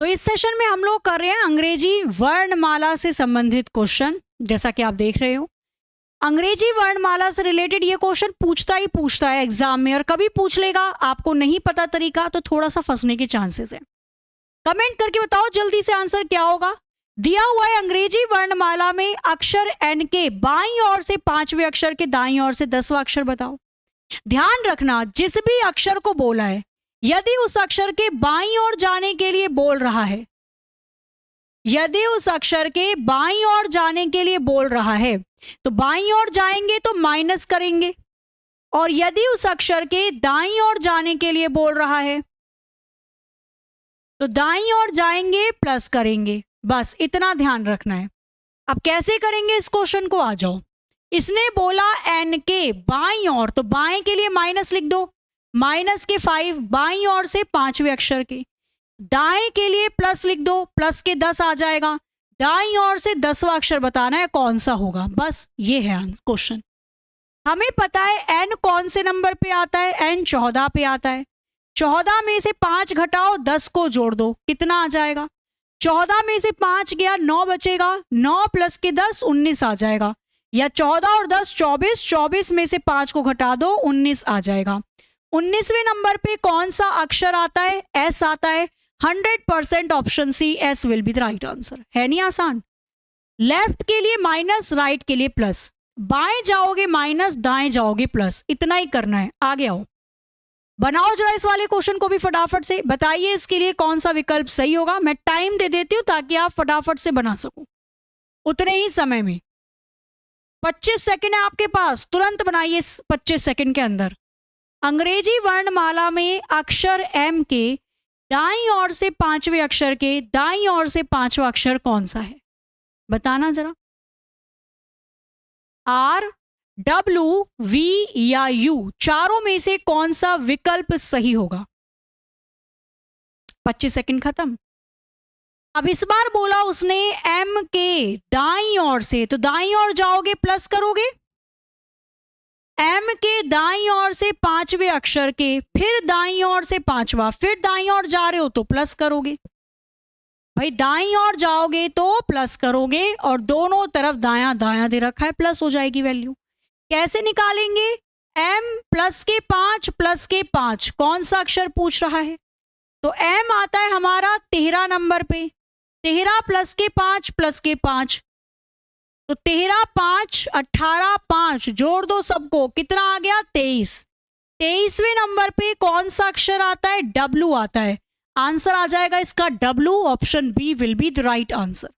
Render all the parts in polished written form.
तो इस सेशन में हम लोग कर रहे हैं अंग्रेजी वर्णमाला से संबंधित क्वेश्चन। जैसा कि आप देख रहे हो, अंग्रेजी वर्णमाला से रिलेटेड ये क्वेश्चन पूछता है एग्जाम में, और कभी पूछ लेगा, आपको नहीं पता तरीका तो थोड़ा सा फंसने के चांसेस है। कमेंट करके बताओ जल्दी से आंसर क्या होगा। दिया हुआ है अंग्रेजी वर्णमाला में अक्षर एन के बाईं ओर से 5वें अक्षर के दाईं ओर से 10वां अक्षर बताओ। ध्यान रखना, जिस भी अक्षर को बोला है, यदि उस अक्षर के बाईं ओर जाने के लिए बोल रहा है, यदि उस अक्षर के बाईं ओर जाने के लिए बोल रहा है तो बाईं ओर जाएंगे तो माइनस करेंगे, और यदि उस अक्षर के दाईं ओर जाने के लिए बोल रहा है तो दाईं ओर जाएंगे प्लस करेंगे। बस इतना ध्यान रखना है। अब कैसे करेंगे इस क्वेश्चन को, आ जाओ। इसने बोला एन के बाईं ओर, तो बाएं के लिए माइनस लिख दो, माइनस के 5 बाईं ओर से 5वें अक्षर के। दाएं के लिए प्लस लिख दो, प्लस के 10 आ जाएगा। दाईं ओर से 10वां अक्षर बताना है कौन सा होगा। बस ये है क्वेश्चन। हमें पता है एन कौन से नंबर पे आता है, एन 14 पे आता है। 14 में से 5 घटाओ, 10 को जोड़ दो, कितना आ जाएगा। 14 में से 5 गया, 9 बचेगा, 9 प्लस के 10 19 आ जाएगा। या 14 और 10 24, 24 में से 5 को घटा दो, 19 आ जाएगा। 19वें नंबर पे कौन सा अक्षर आता है, एस आता है। 100% option C, S will be the right answer. है नहीं आसान। लेफ्ट के लिए माइनस, राइट के लिए प्लस। बाएं जाओगे माइनस, दाएं जाओगे प्लस, इतना ही करना है। आगे आओ, बनाओ जरा इस वाले क्वेश्चन को भी फटाफट से। बताइए इसके लिए कौन सा विकल्प सही होगा। मैं टाइम दे देती हूं ताकि आप फटाफट से बना सको उतने ही समय में। 25 सेकंड है आपके पास, तुरंत बनाइए 25 सेकंड के अंदर। अंग्रेजी वर्णमाला में अक्षर एम के दाईं ओर से 5वें अक्षर के दाईं ओर से 5वां अक्षर कौन सा है, बताना जरा। आर, डब्ल्यू, वी या यू, चारों में से कौन सा विकल्प सही होगा। 25 सेकंड खत्म। अब इस बार बोला उसने एम के दाईं ओर से, तो दाईं ओर जाओगे प्लस करोगे। एम के दाईं ओर से 5वें अक्षर के, फिर दाईं ओर से 5वां, फिर दाईं ओर जा रहे हो तो प्लस करोगे। भाई दाईं ओर जाओगे तो प्लस करोगे, और दोनों तरफ दायां दायां दे रखा है, प्लस हो जाएगी वैल्यू। कैसे निकालेंगे। एम प्लस के 5 प्लस के 5, कौन सा अक्षर पूछ रहा है, तो एम आता है हमारा 13 नंबर पे। 13 प्लस के 5 प्लस के 5, तो 13 5 18 5 जोड़ दो सबको, कितना आ गया 23। 23वें नंबर पे कौन सा अक्षर आता है, डब्ल्यू आता है। आंसर आ जाएगा इसका W. Option B will be the right answer.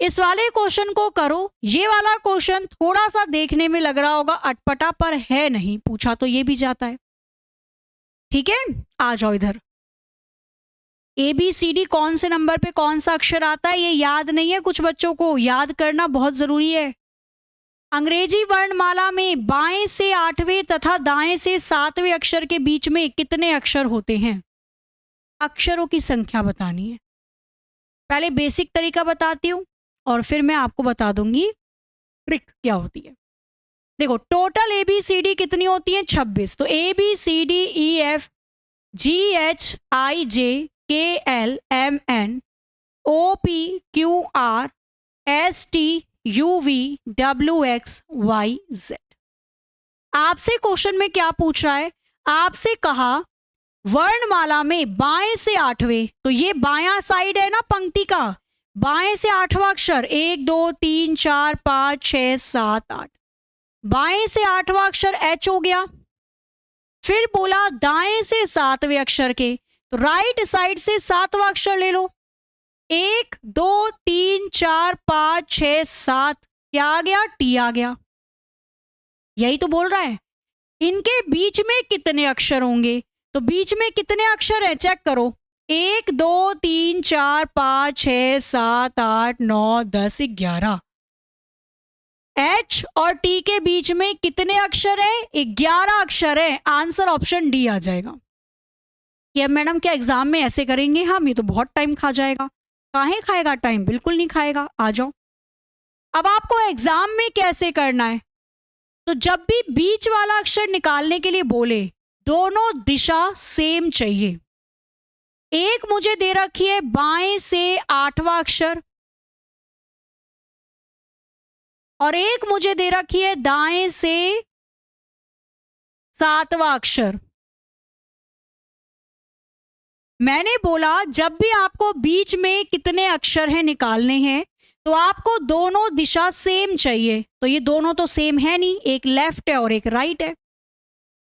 इस वाले क्वेश्चन को करो। ये वाला क्वेश्चन थोड़ा सा देखने में लग रहा होगा अटपटा, पर है नहीं, पूछा तो ये भी जाता है। ठीक है, आ जाओ इधर। ABCD कौन से नंबर पे कौन सा अक्षर आता है ये याद नहीं है कुछ बच्चों को, याद करना बहुत जरूरी है। अंग्रेजी वर्णमाला में बाएं से 8वें तथा दाएं से 7वें अक्षर के बीच में कितने अक्षर होते हैं। अक्षरों की संख्या बतानी है। पहले बेसिक तरीका बताती हूं और फिर मैं आपको बता दूंगी ट्रिक क्या होती है। देखो, टोटल ABCD कितनी होती है, 26। तो ABCDEF GHIJ KLMN OPQR STUVWXYZ। आपसे क्वेश्चन में क्या पूछ रहा है, आपसे कहा वर्णमाला में बाएं से 8वें, तो ये बायां साइड है ना पंक्ति का, बाएं से 8वां अक्षर 1 2 3 4 5 6 7 8, बाएं से 8वां अक्षर H हो गया। फिर बोला दाएं से 7वें अक्षर के, तो राइट साइड से 7वां अक्षर ले लो। 1 2 3 4 5 6 7, क्या आ गया, टी आ गया। यही तो बोल रहा है। इनके बीच में कितने अक्षर होंगे, तो बीच में कितने अक्षर हैं चेक करो। 1 2 3 4 5 6 7 8 9 10 11। H और T के बीच में कितने अक्षर हैं, 11 अक्षर हैं। आंसर ऑप्शन डी आ जाएगा। कि अब मैडम क्या एग्जाम में ऐसे करेंगे हम, ये तो बहुत टाइम खा जाएगा। काहे खाएगा टाइम, बिल्कुल नहीं खाएगा। आ जाओ, अब आपको एग्जाम में कैसे करना है, तो जब भी बीच वाला अक्षर निकालने के लिए बोले, दोनों दिशा सेम चाहिए। एक मुझे दे रखी है बाएं से 8वां अक्षर, और एक मुझे दे रखी है दाएं से 7वां अक्षर। मैंने बोला जब भी आपको बीच में कितने अक्षर हैं निकालने हैं, तो आपको दोनों दिशा सेम चाहिए। तो ये दोनों तो सेम है नहीं, एक लेफ्ट है और एक राइट है,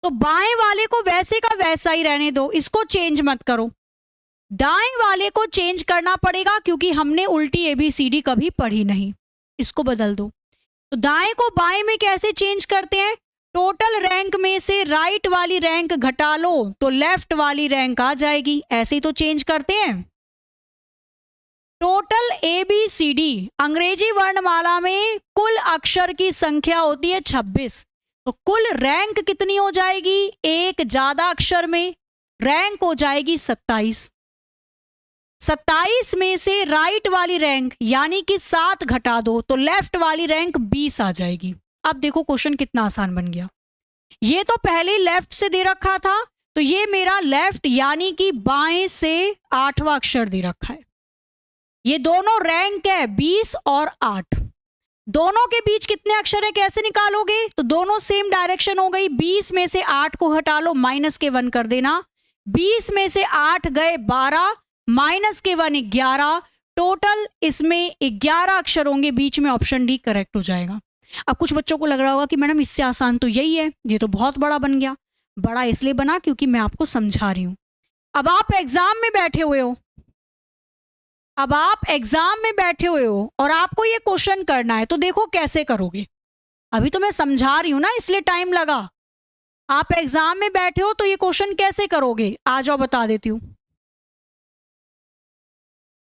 तो बाएं वाले को वैसे का वैसा ही रहने दो, इसको चेंज मत करो। दाएं वाले को चेंज करना पड़ेगा क्योंकि हमने उल्टी ABCD कभी पढ़ी नहीं, इसको बदल दो। तो दाएं को बाएं में कैसे चेंज करते हैं? टोटल रैंक में से राइट वाली रैंक घटा लो तो लेफ्ट वाली रैंक आ जाएगी, ऐसे ही तो चेंज करते हैं। टोटल ABCD अंग्रेजी वर्णमाला में कुल अक्षर की संख्या होती है 26, तो कुल रैंक कितनी हो जाएगी? एक ज्यादा अक्षर में रैंक हो जाएगी 27। 27 में से राइट वाली रैंक यानी कि 7 घटा दो तो लेफ्ट वाली रैंक 20 आ जाएगी। अब देखो क्वेश्चन कितना आसान बन गया। ये तो पहले लेफ्ट से दे रखा था, तो ये मेरा लेफ्ट यानी कि बाएं से 8वां अक्षर दे रखा है। ये दोनों रैंक है 20 और 8, दोनों के बीच कितने अक्षर है कैसे निकालोगे? तो दोनों सेम डायरेक्शन हो गई। 20 में से 8 को हटा लो, माइनस के 1 कर देना। 20 में से 8 गए 12, माइनस के 1 11, टोटल इसमें 11 अक्षर होंगे बीच में। ऑप्शन डी करेक्ट हो जाएगा। अब कुछ बच्चों को लग रहा होगा कि मैडम इससे आसान तो यही है, ये तो बहुत बड़ा बन गया। बड़ा इसलिए बना क्योंकि मैं आपको समझा रही हूं। अब आप एग्जाम में बैठे हुए हो, और आपको ये क्वेश्चन करना है, तो देखो कैसे करोगे। अभी तो मैं समझा रही हूं ना, इसलिए टाइम लगा। आप एग्जाम में बैठे हो तो ये क्वेश्चन कैसे करोगे? आ जाओ बता देती हूं।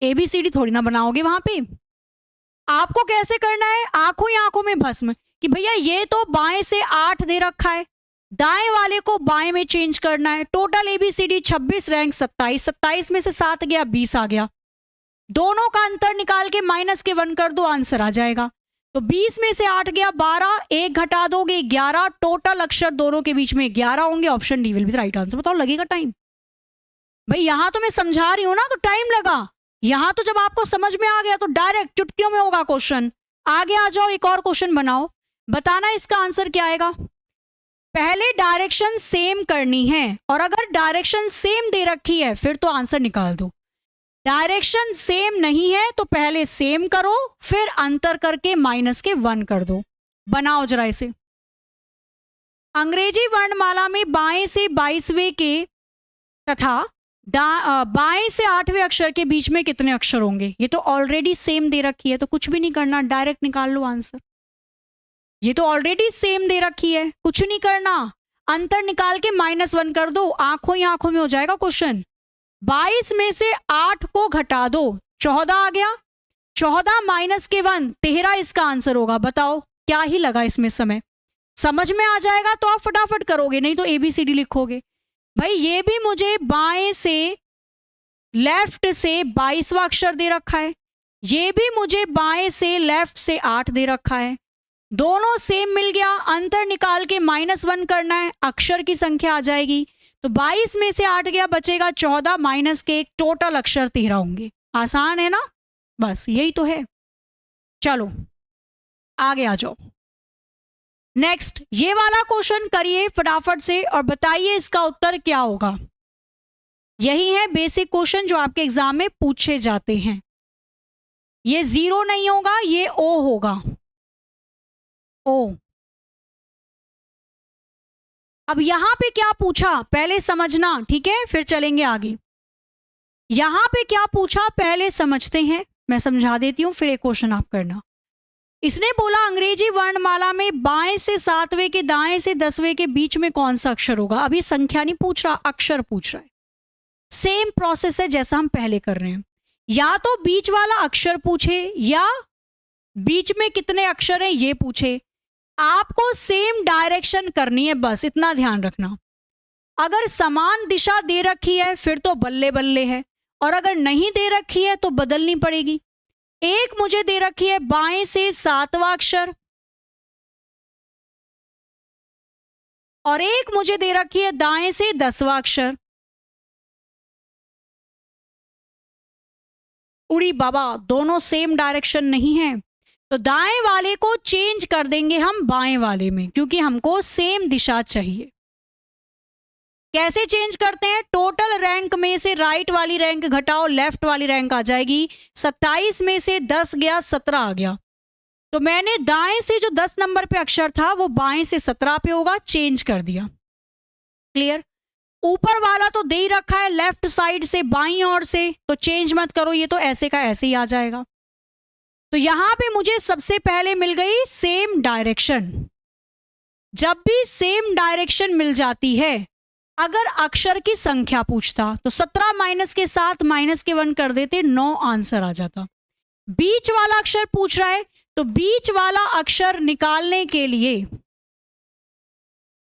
ABCD थोड़ी ना बनाओगे वहां पे। आपको कैसे करना है? आंखों ही आंखों में भस्म कि भैया ये तो बाएं से 8 दे रखा है, दाएं वाले को बाएं में चेंज करना है। टोटल ABCD 26, रैंक 27, 27 में से 7 गया 20 आ गया। दोनों का अंतर निकाल के माइनस के 1 कर दो, आंसर आ जाएगा। तो 20 में से 8 गया 12, एक घटा दोगे 11, टोटल अक्षर दोनों के बीच में 11 होंगे। Option D will be the right answer. बताओ लगेगा टाइम? भाई यहां तो मैं समझा रही हूं ना, तो टाइम लगा। यहां तो जब आपको समझ में आ गया तो डायरेक्ट चुटकियों में होगा क्वेश्चन। आगे आ जाओ, एक और क्वेश्चन बनाओ, बताना इसका आंसर क्या आएगा। पहले डायरेक्शन सेम करनी है, और अगर डायरेक्शन सेम दे रखी है फिर तो आंसर निकाल दो। डायरेक्शन सेम नहीं है तो पहले सेम करो, फिर अंतर करके माइनस के 1 कर दो। बनाओ जरा इसे। अंग्रेजी वर्णमाला में बाएं से 22वें के तथा बाएं से 8वें अक्षर के बीच में कितने अक्षर होंगे? ये तो ऑलरेडी सेम दे रखी है, तो कुछ भी नहीं करना, डायरेक्ट निकाल लो आंसर। ये तो ऑलरेडी सेम दे रखी है, कुछ नहीं करना, अंतर निकाल के -1 कर दो। आंखों ही आंखों में हो जाएगा क्वेश्चन। 22 में से 8 को घटा दो, 14 आ गया। 14 माइनस के 1 13 इसका आंसर होगा। बताओ क्या ही लगा इसमें समय? समझ में आ जाएगा तो आप फटाफट करोगे, नहीं तो ABCD लिखोगे। भाई ये भी मुझे बाएं से लेफ्ट से 22वां अक्षर दे रखा है, ये भी मुझे बाएं से लेफ्ट से 8 दे रखा है। दोनों सेम मिल गया, अंतर निकाल के -1 करना है, अक्षर की संख्या आ जाएगी। तो 22 में से 8 गया, बचेगा 14, माइनस के 1, टोटल अक्षर 13 होंगे। आसान है ना? बस यही तो है। चलो आगे आ जाओ। नेक्स्ट ये वाला क्वेश्चन करिए फटाफट से और बताइए इसका उत्तर क्या होगा। यही है बेसिक क्वेश्चन जो आपके एग्जाम में पूछे जाते हैं। ये 0 नहीं होगा, ये O होगा। O। अब यहां पे क्या पूछा पहले समझना, ठीक है, फिर चलेंगे आगे। यहां पे क्या पूछा पहले समझते हैं, मैं समझा देती हूं, फिर एक क्वेश्चन आप करना। इसने बोला अंग्रेजी वर्णमाला में बाएं से 7वें के दाएं से 10वें के बीच में कौन सा अक्षर होगा। अभी संख्या नहीं पूछ रहा, अक्षर पूछ रहा है। सेम प्रोसेस है जैसा हम पहले कर रहे हैं। या तो बीच वाला अक्षर पूछे या बीच में कितने अक्षर हैं ये पूछे। आपको सेम डायरेक्शन करनी है, बस इतना ध्यान रखना। अगर समान दिशा दे रखी है फिर तो बल्ले बल्ले है, और अगर नहीं दे रखी है तो बदलनी पड़ेगी। एक मुझे दे रखी है बाएं से 7वां अक्षर, और एक मुझे दे रखी है दाएं से 10वां अक्षर। उड़ी बाबा, दोनों सेम डायरेक्शन नहीं है, तो दाएं वाले को चेंज कर देंगे हम बाएं वाले में, क्योंकि हमको सेम दिशा चाहिए। कैसे चेंज करते हैं? टोटल रैंक में से राइट वाली रैंक घटाओ, लेफ्ट वाली रैंक आ जाएगी। 27 में से 10 गया, 17 आ गया, तो मैंने दाएं से जो 10 नंबर पे अक्षर था वो बाएं से 17 पे होगा, चेंज कर दिया। क्लियर? ऊपर वाला तो दे ही रखा है, लेफ्ट साइड से बाईं ओर से, तो चेंज मत करो, ये तो ऐसे का ऐसे ही आ जाएगा। तो यहां पे मुझे सबसे पहले मिल गई सेम डायरेक्शन। जब भी सेम डायरेक्शन मिल जाती है, अगर अक्षर की संख्या पूछता तो 17 माइनस के 7 माइनस के 1 कर देते, 9 आंसर आ जाता। बीच वाला अक्षर पूछ रहा है, तो बीच वाला अक्षर निकालने के लिए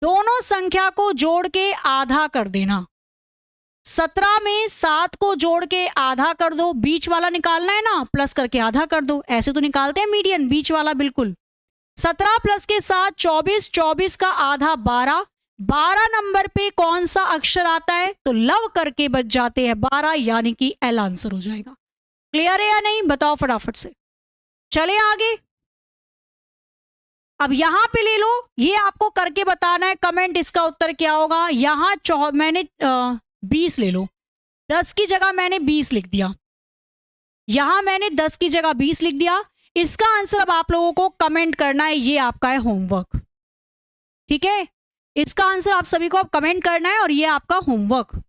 दोनों संख्या को जोड़ के आधा कर देना। 17 में 7 को जोड़ के आधा कर दो, बीच वाला निकालना है ना, प्लस करके आधा कर दो, ऐसे तो निकालते हैं मीडियन, बीच वाला बिल्कुल। 17 प्लस के 7 24, 24 का आधा 12, 12 नंबर पे कौन सा अक्षर आता है? तो लव करके बच जाते हैं 12, यानी कि एल आंसर हो जाएगा। क्लियर है या नहीं? बताओ फटाफट से। चले आगे। अब यहां पे ले लो, ये आपको करके बताना है, कमेंट इसका उत्तर क्या होगा। यहां मैंने 20 ले लो, 10 की जगह मैंने 20 लिख दिया, यहां मैंने 10 की जगह 20 लिख दिया। इसका आंसर अब आप लोगों को कमेंट करना है, ये आपका है होमवर्क। ठीक है, इसका आंसर आप सभी को अब कमेंट करना है और ये आपका होमवर्क।